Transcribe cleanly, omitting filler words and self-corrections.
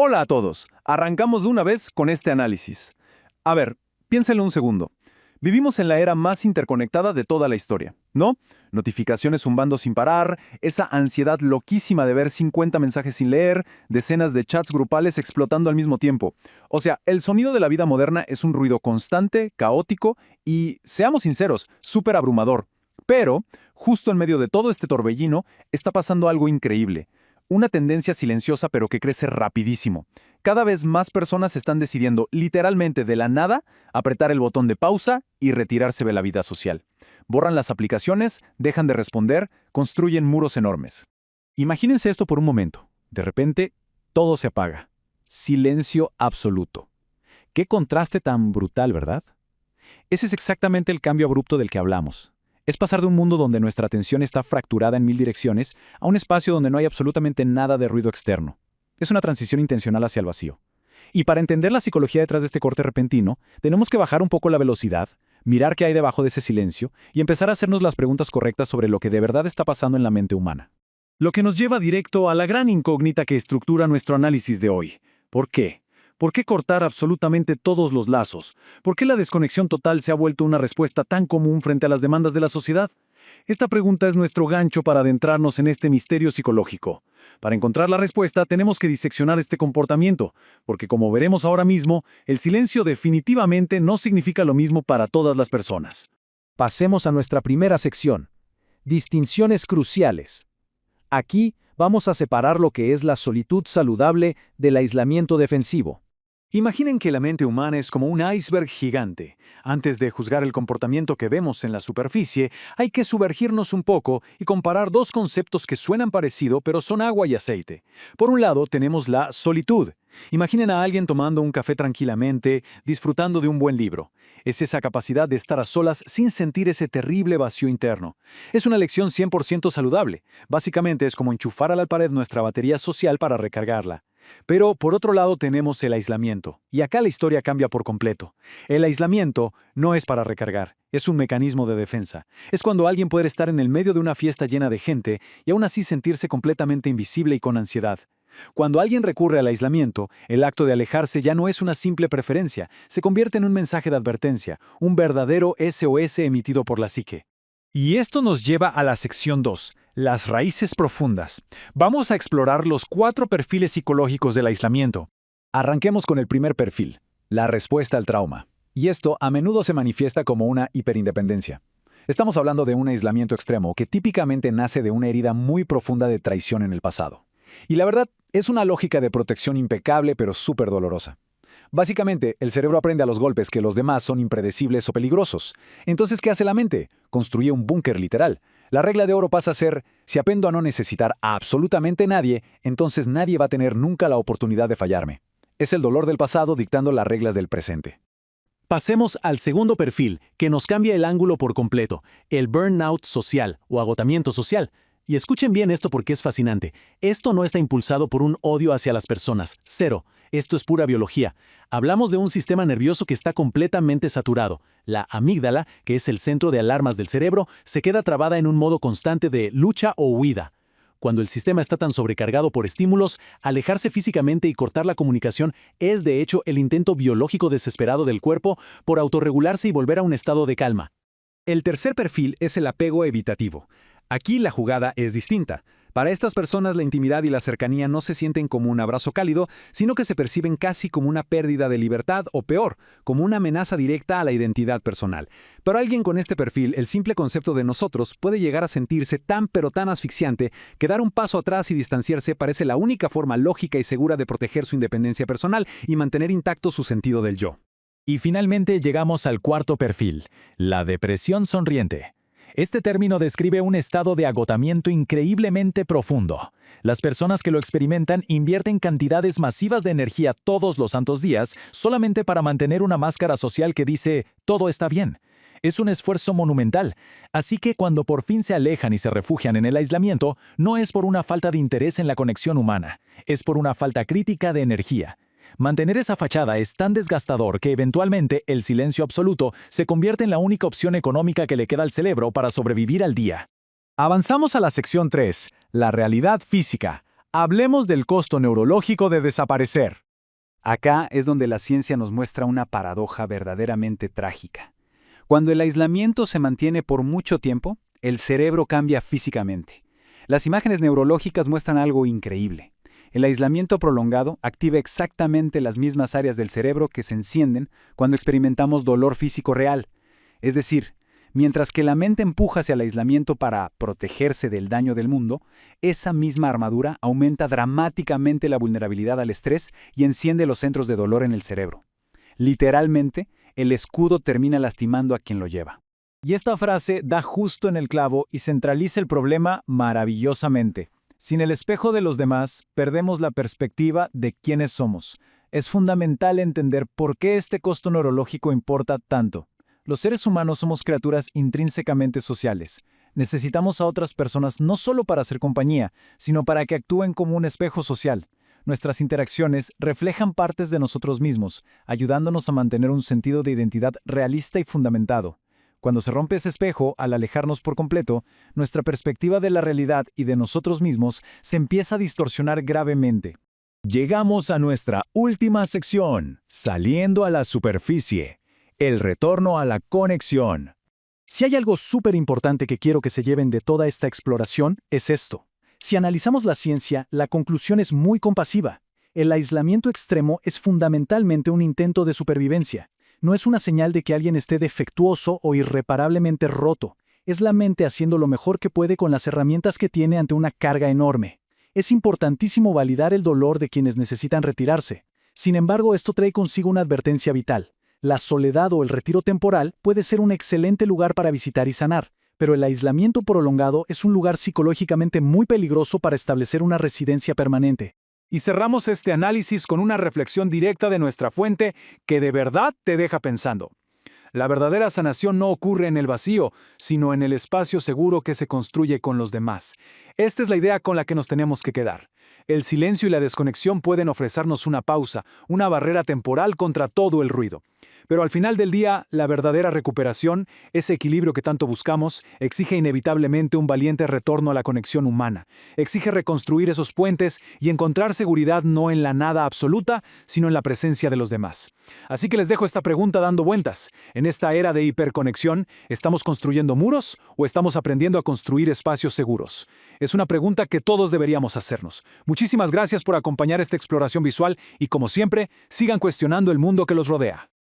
Hola a todos. Arrancamos de una vez con este análisis. A ver, piénsenlo un segundo. Vivimos en la era más interconectada de toda la historia, ¿no? Notificaciones zumbando sin parar, esa ansiedad loquísima de ver 50 mensajes sin leer, decenas de chats grupales explotando al mismo tiempo. O sea, el sonido de la vida moderna es un ruido constante, caótico y, seamos sinceros, súper abrumador. Pero, justo en medio de todo este torbellino, está pasando algo increíble. Una tendencia silenciosa pero que crece rapidísimo. Cada vez más personas están decidiendo, literalmente de la nada, apretar el botón de pausa y retirarse de la vida social. Borran las aplicaciones, dejan de responder, construyen muros enormes. Imagínense esto por un momento. De repente, todo se apaga. Silencio absoluto. Qué contraste tan brutal, ¿verdad? Ese es exactamente el cambio abrupto del que hablamos. Es pasar de un mundo donde nuestra atención está fracturada en mil direcciones a un espacio donde no hay absolutamente nada de ruido externo. Es una transición intencional hacia el vacío. Y para entender la psicología detrás de este corte repentino, tenemos que bajar un poco la velocidad, mirar qué hay debajo de ese silencio y empezar a hacernos las preguntas correctas sobre lo que de verdad está pasando en la mente humana. Lo que nos lleva directo a la gran incógnita que estructura nuestro análisis de hoy. ¿Por qué? ¿Por qué cortar absolutamente todos los lazos? ¿Por qué la desconexión total se ha vuelto una respuesta tan común frente a las demandas de la sociedad? Esta pregunta es nuestro gancho para adentrarnos en este misterio psicológico. Para encontrar la respuesta tenemos que diseccionar este comportamiento, porque como veremos ahora mismo, el silencio definitivamente no significa lo mismo para todas las personas. Pasemos a nuestra primera sección. Distinciones cruciales. Aquí vamos a separar lo que es la solitud saludable del aislamiento defensivo. Imaginen que la mente humana es como un iceberg gigante. Antes de juzgar el comportamiento que vemos en la superficie, hay que sumergirnos un poco y comparar dos conceptos que suenan parecido pero son agua y aceite. Por un lado tenemos la solitud. Imaginen a alguien tomando un café tranquilamente, disfrutando de un buen libro. Es esa capacidad de estar a solas sin sentir ese terrible vacío interno. Es una elección 100% saludable. Básicamente es como enchufar a la pared nuestra batería social para recargarla. Pero por otro lado tenemos el aislamiento, y acá la historia cambia por completo. El aislamiento no es para recargar, es un mecanismo de defensa. Es cuando alguien puede estar en el medio de una fiesta llena de gente y aún así sentirse completamente invisible y con ansiedad. Cuando alguien recurre al aislamiento, el acto de alejarse ya no es una simple preferencia, se convierte en un mensaje de advertencia, un verdadero SOS emitido por la psique. Y esto nos lleva a la sección 2, las raíces profundas. Vamos a explorar los 4 perfiles psicológicos del aislamiento. Arranquemos con el primer perfil, la respuesta al trauma. Y esto a menudo se manifiesta como una hiperindependencia. Estamos hablando de un aislamiento extremo que típicamente nace de una herida muy profunda de traición en el pasado. Y la verdad, es una lógica de protección impecable pero súper dolorosa. Básicamente, el cerebro aprende a los golpes que los demás son impredecibles o peligrosos. Entonces, ¿qué hace la mente? Construye un búnker literal. La regla de oro pasa a ser, si aprendo a no necesitar a absolutamente nadie, entonces nadie va a tener nunca la oportunidad de fallarme. Es el dolor del pasado dictando las reglas del presente. Pasemos al segundo perfil, que nos cambia el ángulo por completo, el burnout social o agotamiento social. Y escuchen bien esto porque es fascinante. Esto no está impulsado por un odio hacia las personas. Cero. Esto es pura biología. Hablamos de un sistema nervioso que está completamente saturado. La amígdala, que es el centro de alarmas del cerebro, se queda trabada en un modo constante de lucha o huida. Cuando el sistema está tan sobrecargado por estímulos, alejarse físicamente y cortar la comunicación es de hecho el intento biológico desesperado del cuerpo por autorregularse y volver a un estado de calma. El tercer perfil es el apego evitativo. Aquí la jugada es distinta. Para estas personas la intimidad y la cercanía no se sienten como un abrazo cálido, sino que se perciben casi como una pérdida de libertad o peor, como una amenaza directa a la identidad personal. Para alguien con este perfil, el simple concepto de nosotros puede llegar a sentirse tan pero tan asfixiante que dar un paso atrás y distanciarse parece la única forma lógica y segura de proteger su independencia personal y mantener intacto su sentido del yo. Y finalmente llegamos al cuarto perfil, la depresión sonriente. Este término describe un estado de agotamiento increíblemente profundo. Las personas que lo experimentan invierten cantidades masivas de energía todos los santos días solamente para mantener una máscara social que dice «todo está bien». Es un esfuerzo monumental, así que cuando por fin se alejan y se refugian en el aislamiento, no es por una falta de interés en la conexión humana, es por una falta crítica de energía. Mantener esa fachada es tan desgastador que eventualmente el silencio absoluto se convierte en la única opción económica que le queda al cerebro para sobrevivir al día. Avanzamos a la sección 3, la realidad física. Hablemos del costo neurológico de desaparecer. Acá es donde la ciencia nos muestra una paradoja verdaderamente trágica. Cuando el aislamiento se mantiene por mucho tiempo, el cerebro cambia físicamente. Las imágenes neurológicas muestran algo increíble. El aislamiento prolongado activa exactamente las mismas áreas del cerebro que se encienden cuando experimentamos dolor físico real. Es decir, mientras que la mente empuja hacia el aislamiento para protegerse del daño del mundo, esa misma armadura aumenta dramáticamente la vulnerabilidad al estrés y enciende los centros de dolor en el cerebro. Literalmente, el escudo termina lastimando a quien lo lleva. Y esta frase da justo en el clavo y centraliza el problema maravillosamente. Sin el espejo de los demás, perdemos la perspectiva de quiénes somos. Es fundamental entender por qué este costo neurológico importa tanto. Los seres humanos somos criaturas intrínsecamente sociales. Necesitamos a otras personas no solo para hacer compañía, sino para que actúen como un espejo social. Nuestras interacciones reflejan partes de nosotros mismos, ayudándonos a mantener un sentido de identidad realista y fundamentado. Cuando se rompe ese espejo, al alejarnos por completo, nuestra perspectiva de la realidad y de nosotros mismos se empieza a distorsionar gravemente. Llegamos a nuestra última sección, saliendo a la superficie. El retorno a la conexión. Si hay algo súper importante que quiero que se lleven de toda esta exploración, es esto. Si analizamos la ciencia, la conclusión es muy compasiva. El aislamiento extremo es fundamentalmente un intento de supervivencia. No es una señal de que alguien esté defectuoso o irreparablemente roto. Es la mente haciendo lo mejor que puede con las herramientas que tiene ante una carga enorme. Es importantísimo validar el dolor de quienes necesitan retirarse. Sin embargo, esto trae consigo una advertencia vital. La soledad o el retiro temporal puede ser un excelente lugar para visitar y sanar, pero el aislamiento prolongado es un lugar psicológicamente muy peligroso para establecer una residencia permanente. Y cerramos este análisis con una reflexión directa de nuestra fuente que de verdad te deja pensando. La verdadera sanación no ocurre en el vacío, sino en el espacio seguro que se construye con los demás. Esta es la idea con la que nos tenemos que quedar. El silencio y la desconexión pueden ofrecernos una pausa, una barrera temporal contra todo el ruido. Pero al final del día, la verdadera recuperación, ese equilibrio que tanto buscamos, exige inevitablemente un valiente retorno a la conexión humana. Exige reconstruir esos puentes y encontrar seguridad no en la nada absoluta, sino en la presencia de los demás. Así que les dejo esta pregunta dando vueltas. En esta era de hiperconexión, ¿estamos construyendo muros o estamos aprendiendo a construir espacios seguros? Es una pregunta que todos deberíamos hacernos. Muchísimas gracias por acompañar esta exploración visual y, como siempre, sigan cuestionando el mundo que los rodea.